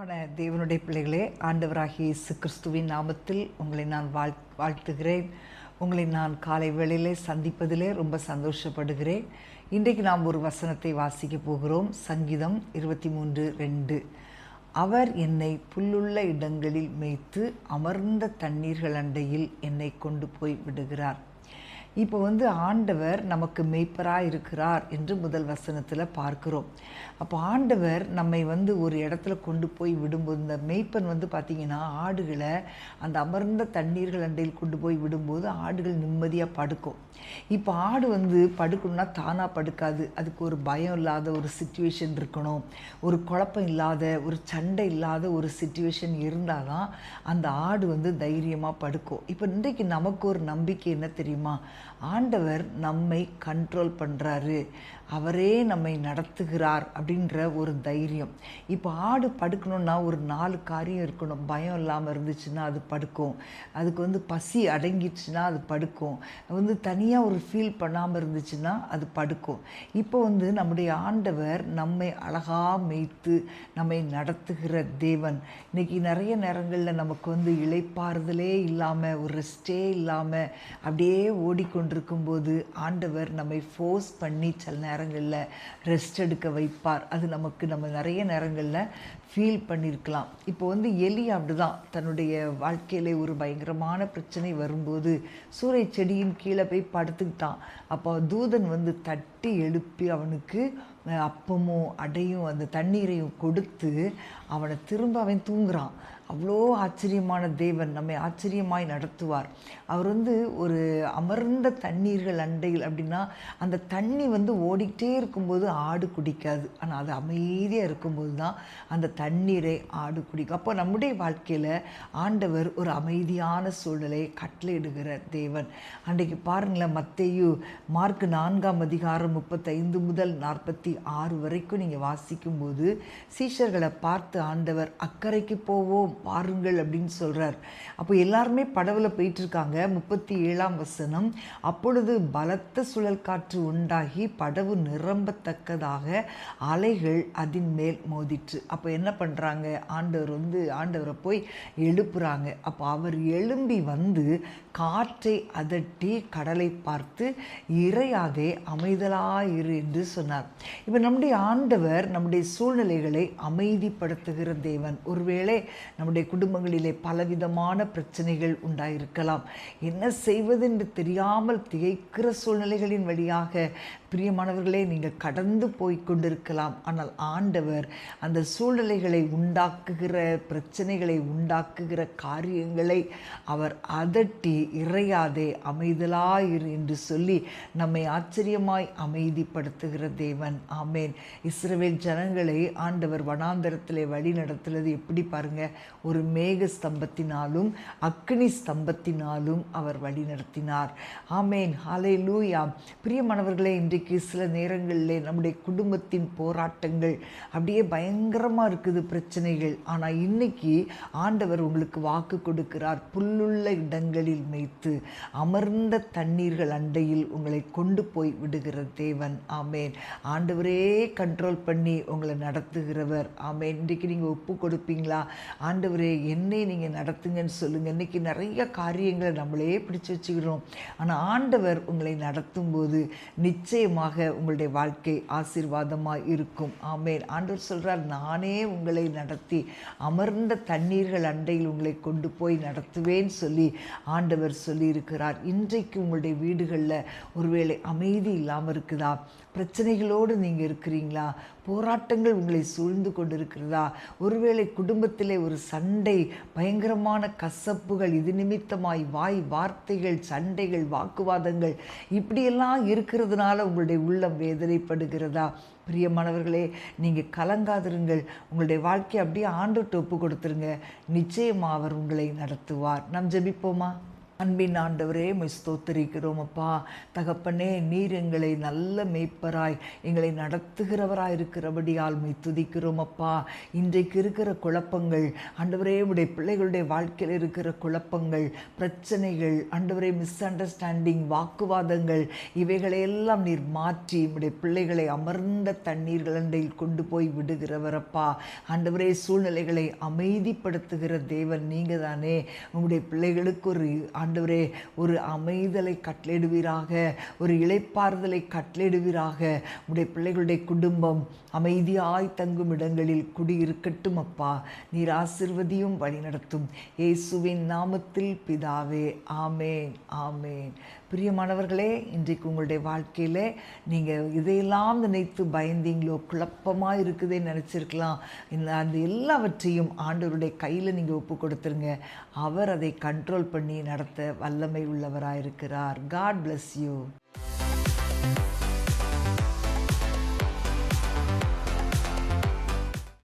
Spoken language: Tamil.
அன்பான தேவனுடைய பிள்ளைகளே, ஆண்டவராகிய இயேசு கிறிஸ்துவின் நாமத்தில் உங்களை நான் வாழ்த்துகிறேன். உங்களை நான் காலை வேளையிலே சந்திப்பதிலே ரொம்ப சந்தோஷப்படுகிறேன். இன்றைக்கு நாம் ஒரு வசனத்தை வாசிக்க போகிறோம். சங்கீதம் 23:2. அவர் என்னை புல்லுள்ள இடங்களில் மேய்த்து அமர்ந்த தண்ணீர்கள் அண்டையில் என்னை கொண்டு போய் விடுகிறார். இப்போ ஆண்டவர் நமக்கு மேய்ப்பராக இருக்கிறார் என்று முதல் வசனத்தில் பார்க்கிறோம். அப்போ ஆண்டவர் நம்மை ஒரு இடத்துல கொண்டு போய் விடும்போது, இந்த மேய்ப்பன் பார்த்திங்கன்னா ஆடுகளை அந்த அமர்ந்த தண்ணீர்கள் அண்டையில் கொண்டு போய் விடும்போது ஆடுகள் நிம்மதியாக படுக்கும். இப்போ ஆடு படுக்கணும்னா தானாக படுக்காது. அதுக்கு ஒரு பயம் இல்லாத ஒரு சிச்சுவேஷன் இருக்கணும், ஒரு குழப்பம் இல்லாத, ஒரு சண்டை இல்லாத ஒரு சிச்சுவேஷன் இருந்தால் தான் அந்த ஆடு தைரியமாக படுக்கும். இப்போ இன்றைக்கு நமக்கு ஒரு நம்பிக்கை என்ன தெரியுமா? ஆண்டவர் நம்மை கண்ட்ரோல் பண்ணுறாரு, அவரே நம்மை நடத்துகிறார் அப்படின்ற ஒரு தைரியம். இப்போ ஆடு படுக்கணுன்னா ஒரு 4 காரியம் இருக்கணும். பயம் இல்லாமல் இருந்துச்சுன்னா அது படுக்கும். அதுக்கு பசி அடங்கிடுச்சுன்னா அது படுக்கும். தனியாக ஒரு ஃபீல் பண்ணாமல் இருந்துச்சுன்னா அது படுக்கும். இப்போ நம்முடைய ஆண்டவர் நம்மை அழகாக மேய்த்து நம்மை நடத்துகிற தேவன். இன்றைக்கி நிறைய நேரங்களில் நமக்கு இளைப்பாறுதலே இல்லாமல், ஒரு ரெஸ்டே இல்லாமல் அப்படியே ஓடிக்கொண்டிருக்கும்போது ஆண்டவர் நம்மை ஃபோர்ஸ் பண்ணி சில நேரங்களில் ரெஸ்ட் எடுக்க வைப்பார். அது நம்ம நிறைய நேரங்களில் ஃபீல் பண்ணியிருக்கலாம். இப்போ எலி அப்படிதான் தன்னுடைய வாழ்க்கையில் ஒரு பயங்கரமான பிரச்சனை வரும்போது சூறை செடியின் கீழே போய் படுத்துக்கிட்டான். அப்போ தூதன் தட்டி எழுப்பி அவனுக்கு அப்பமும் அடையும் அந்த தண்ணீரையும் கொடுத்து அவனை திரும்ப அவன் தூங்குறான். அவ்வளோ ஆச்சரியமான தேவன் நம்மை ஆச்சரியமாய் நடத்துவார். அவர் ஒரு அமர்ந்த தண்ணீர்கள் அண்டையில் அப்படின்னா அந்த தண்ணி ஓடிக்கிட்டே இருக்கும்போது ஆடு குடிக்காது. ஆனால் அது அமைதியாக இருக்கும்போது தான் அந்த தண்ணீரை ஆடு குடிக்கும். அப்போ நம்முடைய வாழ்க்கையில் ஆண்டவர் ஒரு அமைதியான சூழ்நிலையை கட்டளையிடுகிற தேவன். அன்றைக்கு பாருங்களேன், மத்தேயு மார்க் 4ஆம் அதிகாரம் 35 முதல் 46 வரைக்கும் நீங்கள் வாசிக்கும்போது சீஷர்களை பார்த்து ஆண்டவர் அக்கறைக்கு போவோம் பாருங்கள் அப்படின்னு சொல்கிறார். அப்போ எல்லாருமே படவில் போயிட்டுருக்காங்க. 37ஆம் வசனம், அப்பொழுது பலத்த சுழல் காற்று உண்டாகி படவு நிரம்பத்தக்கதாக அலைகள் அதன் மேல் மோதிற்று. அப்போ என்ன பண்ணுறாங்க? ஆண்டவரை போய் எழுப்புறாங்க. அப்போ அவர் எழும்பி காற்றை அதட்டி கடலை பார்த்து இறையாதே அமைதலாயிரு என்று சொன்னார். இப்போ நம்முடைய ஆண்டவர் நம்முடைய சூழ்நிலைகளை அமைதிப்படுத்துகிற தேவன். ஒருவேளை நம்முடைய குடும்பங்களிலே பலவிதமான பிரச்சனைகள் உண்டாயிருக்கலாம். என்ன செய்வது என்று தெரியாமல் திகைக்கிற சூழ்நிலைகளின் வழியாக பிரியமானவர்களே நீங்கள் கடந்து போய் கொண்டிருக்கலாம். ஆனால் ஆண்டவர் அந்த சூழ்நிலைகளை உண்டாக்குகிற, பிரச்சனைகளை உண்டாக்குகிற காரியங்களை அவர் அதட்டி இறையாதே அமைதலாயிரு என்று சொல்லி நம்மை ஆச்சரியமாய் அமைதிப்படுத்துகிற தேவன். ஆமேன். இஸ்ரவேல் ஜனங்களை ஆண்டவர் வனாந்தரத்திலே வழி நடத்துறது எப்படி பாருங்க. ஒரு மேக ஸ்தம்பத்தினாலும் அக்னி ஸ்தம்பத்தினாலும் அவர் வழி நடத்தினார். ஆமேன். ஹல்லேலூயா. பிரியமானவர்களே, இன்றைக்கு சில நேரங்களிலே நம்முடைய குடும்பத்தின் போராட்டங்கள் அப்படியே பயங்கரமாக இருக்குது, பிரச்சனைகள். ஆனால் இன்னைக்கு ஆண்டவர் உங்களுக்கு வாக்கு கொடுக்கிறார். புல்லுள்ள இடங்களில் மேய்த்து அமர்ந்த தண்ணீர்கள் அண்டையில் உங்களை கொண்டு போய் விடுகிற தேவன். ஆமேன். ஆண்டவரே கண்ட்ரோல் பண்ணி உங்களை நடத்துகிறவர். ஆமேன். இன்றைக்கு நீங்கள் ஒப்பு கொடுப்பீங்களா? ஆண்டவரே என்னை நீங்கள் நடத்துங்கன்னு சொல்லுங்கள். இன்றைக்கி நிறைய காரியங்களை நம்மளே பிடிச்சி வச்சுக்கிறோம். ஆனால் ஆண்டவர் உங்களை நடத்தும் போது நிச்சயமாக உங்களுடைய வாழ்க்கை ஆசீர்வாதமாக இருக்கும். ஆமேன். ஆண்டவர் சொல்கிறார், நானே உங்களை நடத்தி அமர்ந்த தண்ணீர்கள் அண்டையில் உங்களை கொண்டு போய் நடத்துவேன்னு சொல்லி ஆண்டவர் சொல்லியிருக்கிறார். இன்றைக்கு உங்களுடைய வீடுகளில் ஒருவேளை அமைதி இல்லாமல் இருக்குதா? பிரச்சனைகளோடு நீங்கள் இருக்கிறீங்களா? போராட்டங்கள் உங்களை சூழ்ந்து கொண்டு இருக்கிறதா? ஒருவேளை குடும்பத்திலே ஒரு சண்டை, பயங்கரமான கசப்புகள், இது நிமித்தமாய் வார்த்தைகள், சண்டைகள், வாக்குவாதங்கள் இப்படியெல்லாம் இருக்கிறதுனால உங்களுடைய உள்ளம் வேதனைப்படுகிறதா? பிரியமானவர்களே, நீங்கள் கலங்காதிருங்கள். உங்களுடைய வாழ்க்கையை அப்படியே ஆண்டவர்கிட்ட ஒப்பு கொடுத்துருங்க. நிச்சயமாக அவர் உங்களை நடத்துவார். நாம் ஜெபிப்போமா? அன்பின் ஆண்டவரே உம்மை ஸ்தோத்திரிக்கிறோம் அப்பா. தகப்பனே, நீர் எங்களை நல்ல மேய்ப்பராய் எங்களை நடத்துகிறவராய் இருக்கிறபடியால் உம்மை துதிக்கிறோம் அப்பா. இன்றைக்கு இருக்கிற குழப்பங்கள் ஆண்டவரே, உடைய பிள்ளைகளுடைய வாழ்க்கையில் இருக்கிற குழப்பங்கள், பிரச்சனைகள், ஆண்டவரே, மிஸ் அண்டர்ஸ்டாண்டிங், வாக்குவாதங்கள், இவைகளையெல்லாம் நீர் மாற்றி உடைய பிள்ளைகளை அமர்ந்த தண்ணீர்களண்டையில் கொண்டு போய் விடுகிறவரப்பா. ஆண்டவரே, சூழ்நிலைகளை அமைதிப்படுத்துகிற தேவன் நீங்க தானே. உங்களுடைய பிள்ளைகளுக்கு ஆண்டவரே ஒரு அமைதலை கட்டளையிடுவீராக, ஒரு இளைப்பாறுதலை கட்டளையிடுவீராக. உடைய பிள்ளைகளுடைய குடும்பம் அமைதியாய் தங்கும் இடங்களில் குடியிருக்கட்டும் அப்பா. நீர் ஆசீர்வதியும் வழிநடத்தும் இயேசுவின் நாமத்தில் பிதாவே, ஆமேன், ஆமேன். பிரியமானவர்களே, இன்றைக்கு உங்களுடைய வாழ்க்கையில் நீங்கள் இதையெல்லாம் நினைத்து பயந்தீங்களோ, குழப்பமாக இருக்குதே நினச்சிருக்கலாம். அந்த எல்லாவற்றையும் ஆண்டவருடைய கையில் நீங்கள் ஒப்பு கொடுத்துருங்க. அவர் அதை கண்ட்ரோல் பண்ணி நடத்த வல்லமை உள்ளவராயிருக்கிறார். God bless you.